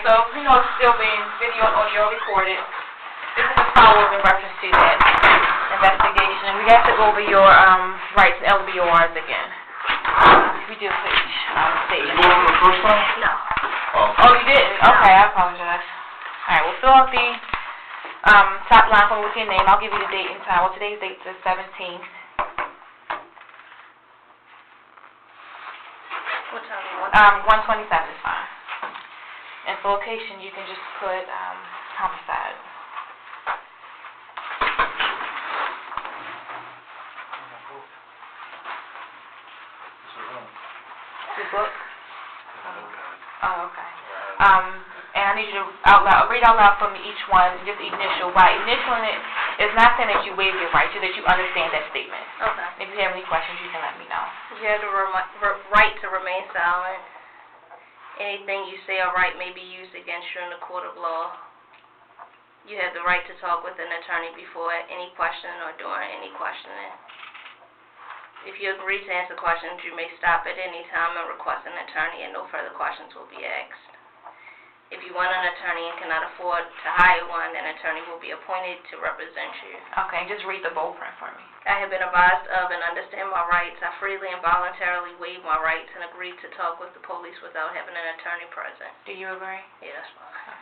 so, it's still being video and audio recorded. This is a follow-up in reference to that investigation. We have to go over your rights and LBORs again. We do please state. Did you go over the first time? No. Oh, you didn't? Okay, I apologize. All right, we'll fill out the top line for me with your name. I'll give you the date and time. Well, today's date is the 17th. What time? 127 is fine. And for location, you can just put homicide. Your book? Oh, okay. And I need you to read out loud for me each one, just initial. By initialing it, it's not saying that you waive your rights, it's that you understand that statement. Okay. If you have any questions, you can let me know. You have the right to remain silent. Anything you say or write may be used against you in the court of law. You have the right to talk with an attorney before any questioning or during any questioning. If you agree to answer questions, you may stop at any time and request an attorney, and no further questions will be asked. If you want an attorney and cannot afford to hire one, an attorney will be appointed to represent you. Okay, just read the bold print for me. I have been advised of and understand my rights. I freely and voluntarily waive my rights and agree to talk with the police without having an attorney present. Do you agree? Yeah, that's fine. Okay.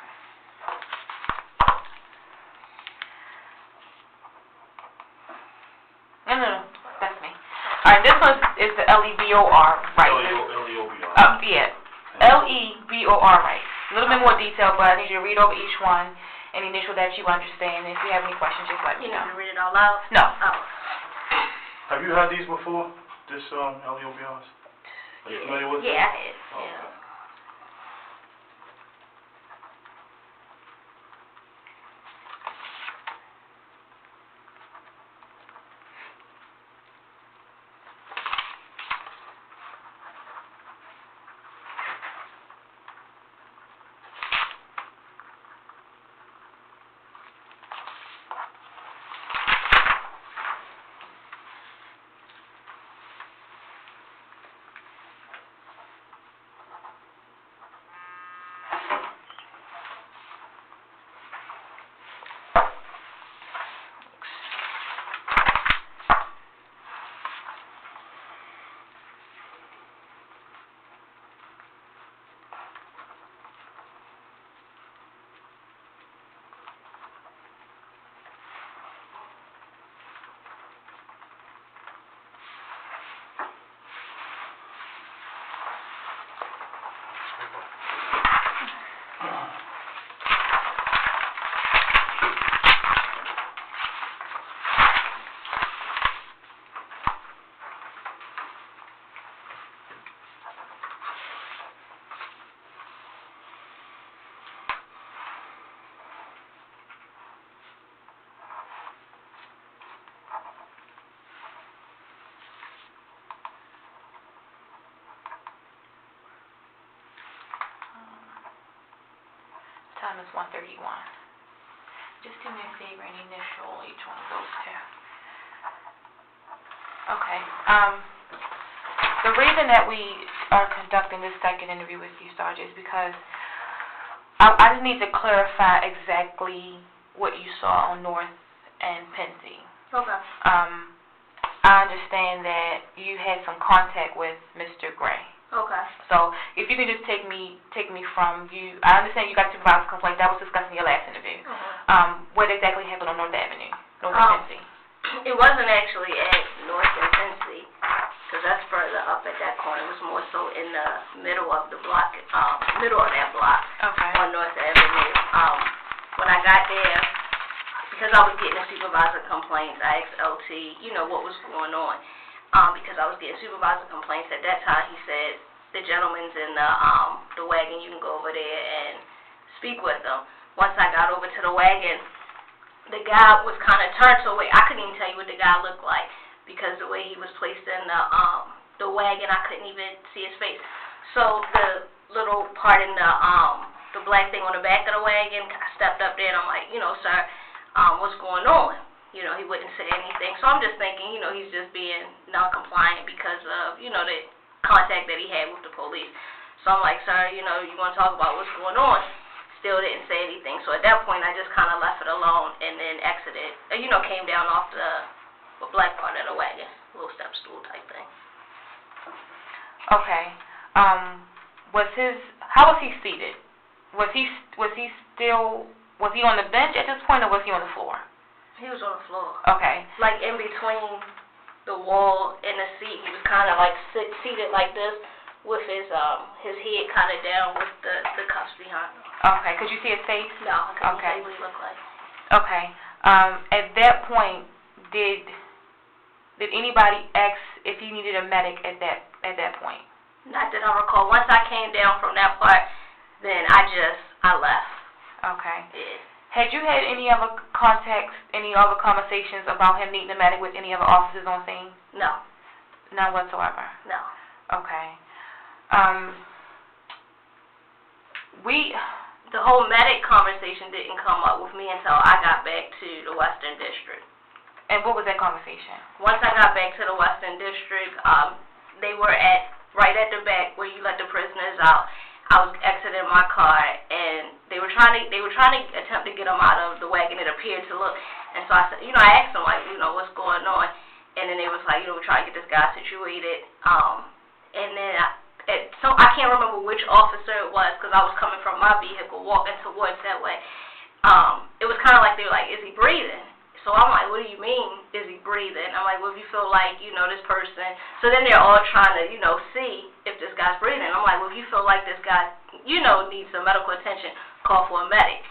No, that's me. All right, this one is the LEBOR, right? L-E-O-B-R. Yeah, LEBOR, right. A little bit more detail, but I need you to read over each one and initial that you understand. If you have any questions, just let me know. You need me to read it out loud? No. Oh. Have you had these before, this LEOBRs? Are you familiar with it? Yeah, I have. Oh, Yeah. okay. Time is 1:31. Just do me a favor and initial each one of those two. Okay. The reason that we are conducting this second interview with you, Sarge, is because I just need to clarify exactly what you saw on North and Pensy. Okay. I understand that you had some contact with Mr. Gray. Okay. So if you can just take me from you, I understand you got supervisor complaint. That was discussed in your last interview. What exactly happened on North Avenue, North and Pensy? It wasn't actually at North and Pensy, because that's further up at that corner. It was more so in the middle of the block, middle of that block. Okay. On North Avenue. When I got there, because I was getting a supervisor complaints, I asked LT, what was going on. Because I was getting supervisor complaints. At that time, he said, the gentleman's in the wagon, you can go over there and speak with them. Once I got over to the wagon, the guy was kind of turned to a way. I couldn't even tell you what the guy looked like because the way he was placed in the wagon, I couldn't even see his face. So the little part in the black thing on the back of the wagon, I stepped up there and I'm like, sir, what's going on? He wouldn't say anything. So I'm just thinking, he's just being non-compliant because of, the contact that he had with the police. So I'm like, sir, you want to talk about what's going on? still didn't say anything. So at that point, I just kind of left it alone and then exited, came down off the black part of the wagon, little step stool type thing. Okay. How was he seated? Was he on the bench at this point, or was he on the floor? He was on the floor. Okay. Like in between the wall and the seat, he was kind of like seated like this with his head kind of down with the cuffs behind him. Okay. Could you see his face? No, I couldn't Okay. see what he looked like. Okay. At that point, did anybody ask if he needed a medic at that point? Not that I recall. Once I came down from that part, then I left. Okay. Yeah. Had you had any other contacts, any other conversations about him needing a medic with any other officers on scene? No. None whatsoever? No. Okay. The whole medic conversation didn't come up with me until I got back to the Western District. And what was that conversation? Once I got back to the Western District, they were right at the back where you let the prisoners out. I was exiting my car, and they were trying to attempt to get them out of the wagon. It appeared to look, and so I said, I asked them like, what's going on, and then they was like, we're trying to get this guy situated, and then so I can't remember which officer it was because I was coming from my vehicle, walking towards that way. It was kind of like they were like, is he breathing? So I'm like, what do you mean, is he breathing? I'm like, well, if you feel like, this person. So then they're all trying to, see if this guy's breathing. I'm like, well, if you feel like this guy, needs some medical attention, call for a medic.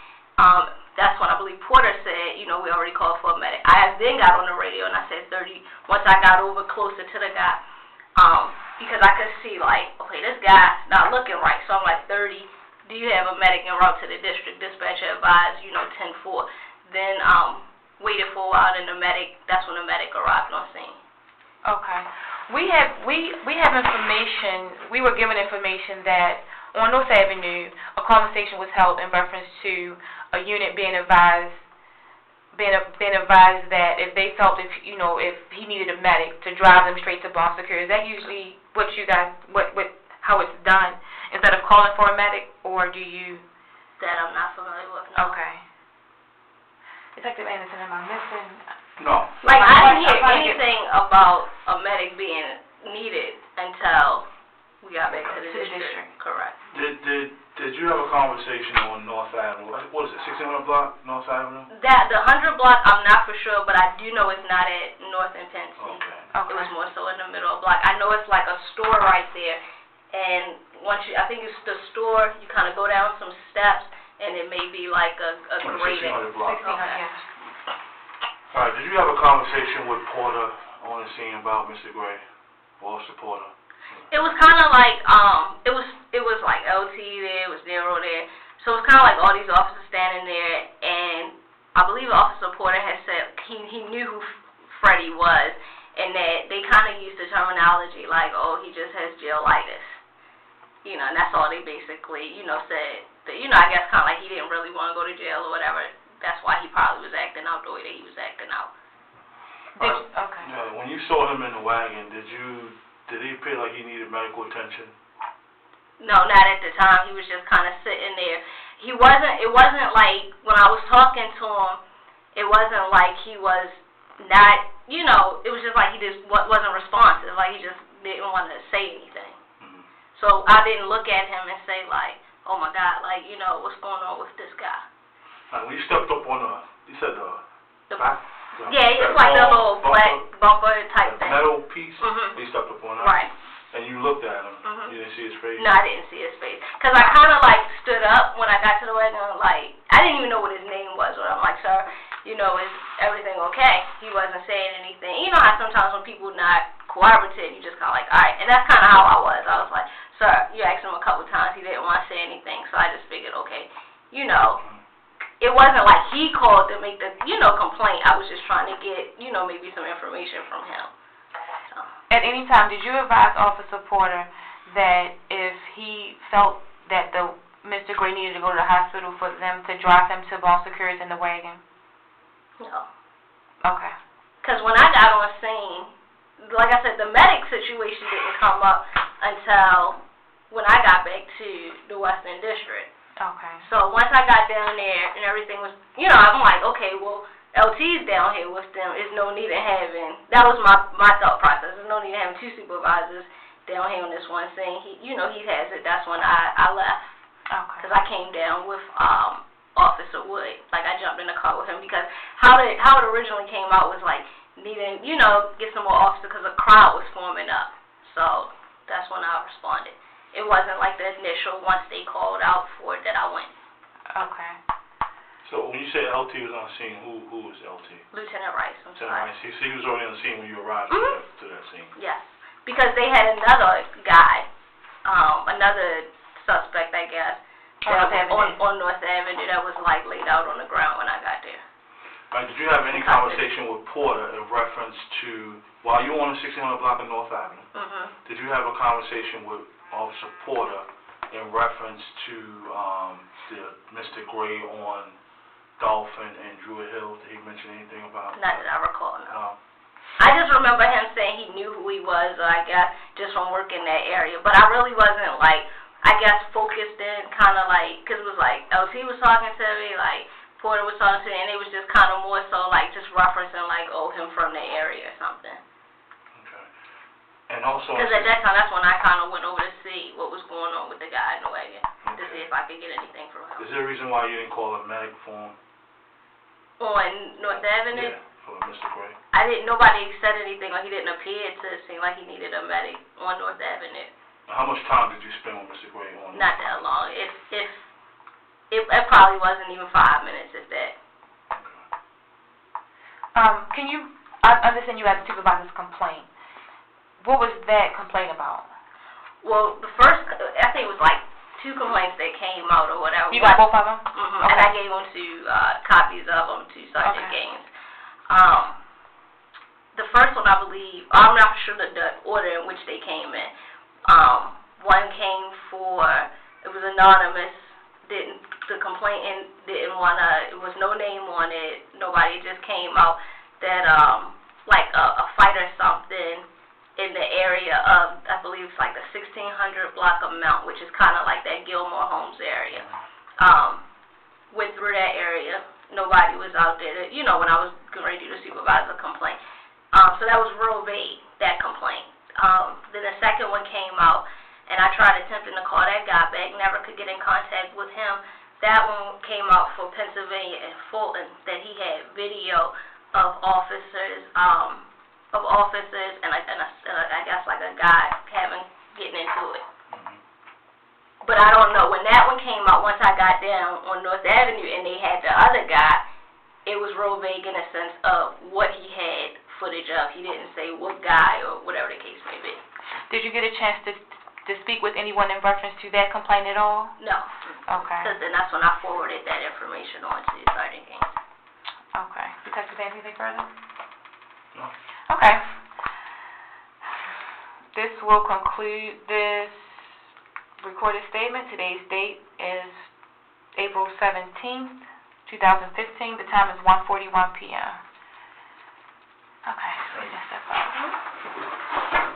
That's when I believe Porter said, we already called for a medic. I then got on the radio and I said 30, once I got over closer to the guy, because I could see like, okay, this guy's not looking right. So I'm like, 30, do you have a medic en route to the district? Dispatcher advised, 10-4. Then, waited for a while, and that's when the medic arrived on scene. Okay. We have information, we were given information that on North Avenue, a conversation was held in reference to a unit being advised that if they felt if he needed a medic to drive them straight to Bon Secours. Is that usually what you guys, how it's done, instead of calling for a medic, or do you? That I'm not familiar with, no. Okay. Detective Anderson, am I missing? No. Like, I didn't hear anything about a medic being needed until we got back to the district. Correct. Did you have a conversation on North Avenue? What is it, 1600 block, North Avenue? The 100 block, I'm not for sure, but I do know it's not at North and Penn Street. Okay. It was more so in the middle of the block. I know it's like a store right there, and I think it's the store, you kind of go down some steps, and it may be like a graded. 1600 block. 1600, yes. All right, did you have a conversation with Porter on the scene about Mr. Gray, Officer Porter? It was kind of like, it was like LT there, it was Nero there, so it was kind of like all these officers standing there, and I believe Officer Porter had said he knew who Freddie was, and that they kind of used the terminology like, oh, he just has jailitis. And that's all they basically, said. I guess kind of like he didn't really want to go to jail or whatever. That's why he probably was acting out the way that he was acting out. Okay. Yeah, when you saw him in the wagon, did he appear like he needed medical attention? No, not at the time. He was just kind of sitting there. It wasn't like, when I was talking to him, it wasn't like he was not, it was just like he just wasn't responsive. Like he just didn't want to say anything. Mm-hmm. So I didn't look at him and say like, oh my God, like, what's going on with this guy? When you stepped up on you said the back? Yeah, it's like the little black bumper type thing. Metal piece? Mm-hmm. You stepped up on that? Right. And you looked at him. Mm-hmm. You didn't see his face? No, I didn't see his face. Because I kind of like stood up when I got to the wagon, like, I didn't even know what his name was. But I'm like, sir, is everything okay? He wasn't saying anything. You know how sometimes when people not cooperative, you just kind of like, all right. And that's kind of how I was. I was like, sir, you asked him a couple times. He didn't want to say anything. So I just figured, okay, it wasn't like he called to make the, complaint. I was just trying to get, maybe some information from him. So. At any time, did you advise Officer Porter that if he felt that Mr. Gray needed to go to the hospital for them to drive him to Bon Secours in the wagon? No. Okay. Because when I got on scene, like I said, the medic situation didn't come up until when I got back to the Western District. Okay. So once I got down there and everything was, I'm like, okay, well, LT's down here with them. There's no need in having, that was my thought process. There's no need in having two supervisors down here on this one thing. He has it. That's when I left. Okay. Because I came down with Officer Wood. Like, I jumped in the car with him because how it originally came out was like needing, get some more officers because a crowd was forming up. So that's when I responded. It wasn't like the initial, once they called out for it, that I went. Okay. So when you say LT was on the scene, who was LT? Lieutenant Rice, I'm Lieutenant sorry. Rice. So he was already on the scene when you arrived to that scene. Yes. Because they had another guy, another suspect, I guess, on North Avenue that was like laid out on the ground when I got there. All right, did you have any conversation with Porter in reference to, while you were on the 1600 block of North Avenue, did you have a conversation with Officer Porter in reference to Mr. Gray on Dolphin and Druid Hill? Did he mention anything about Not that I recall, no. I just remember him saying he knew who he was, I guess, just from working that area. But I really wasn't, like, I guess, focused in, kind of like, because it was like, LT was talking to me, like, Porter was talking to me, and it was just kind of more so, like, just referencing, like, him from the area or something. Okay. And also... Because at that time, that's when I kind of went over to see what was going on with the guy in the wagon, to see if I could get anything from him. Is there a reason why you didn't call a medic for him? On North Avenue? Yeah, for Mr. Gray. Nobody said anything, or he didn't appear to seem like he needed a medic on North Avenue. How much time did you spend with Mr. Gray on Not that long. It probably wasn't even 5 minutes, if that. Okay. I understand you had the supervisor's complaint. What was that complaint about? Well, the first, I think it was like 2 complaints that came out or whatever. You got both of them? Okay. And I gave them to, copies of them to Sergeant Gaines. The first one, I believe, I'm not sure the order in which they came in. One came for, it was anonymous, the complainant didn't want to, it was no name on it, nobody, just came out that, like a fight or something in the area of, I believe it's like the 1600 block of Mount, which is kind of like that Gilmore Homes area. Went through that area, nobody was out there, when I was getting ready to do the supervisor complaint. So that was real vague, that complaint. Then the second one came out, and I tried attempting to call that guy back, never could get in contact with him. That one came out for Pennsylvania and Fulton, that he had video of officers, and I guess like a guy getting into it. But I don't know, when that one came out, once I got down on North Avenue and they had the other guy, it was real vague in a sense of what he had footage of. He didn't say what guy or whatever the case may be. Did you get a chance to speak with anyone in reference to that complaint at all? No. Okay. And that's when I forwarded that information on to Sergeant Gaines. Okay. Detective, anything further? No. Okay. This will conclude this recorded statement. Today's date is April 17th, 2015. The time is 1:41 p.m. Okay. Step up.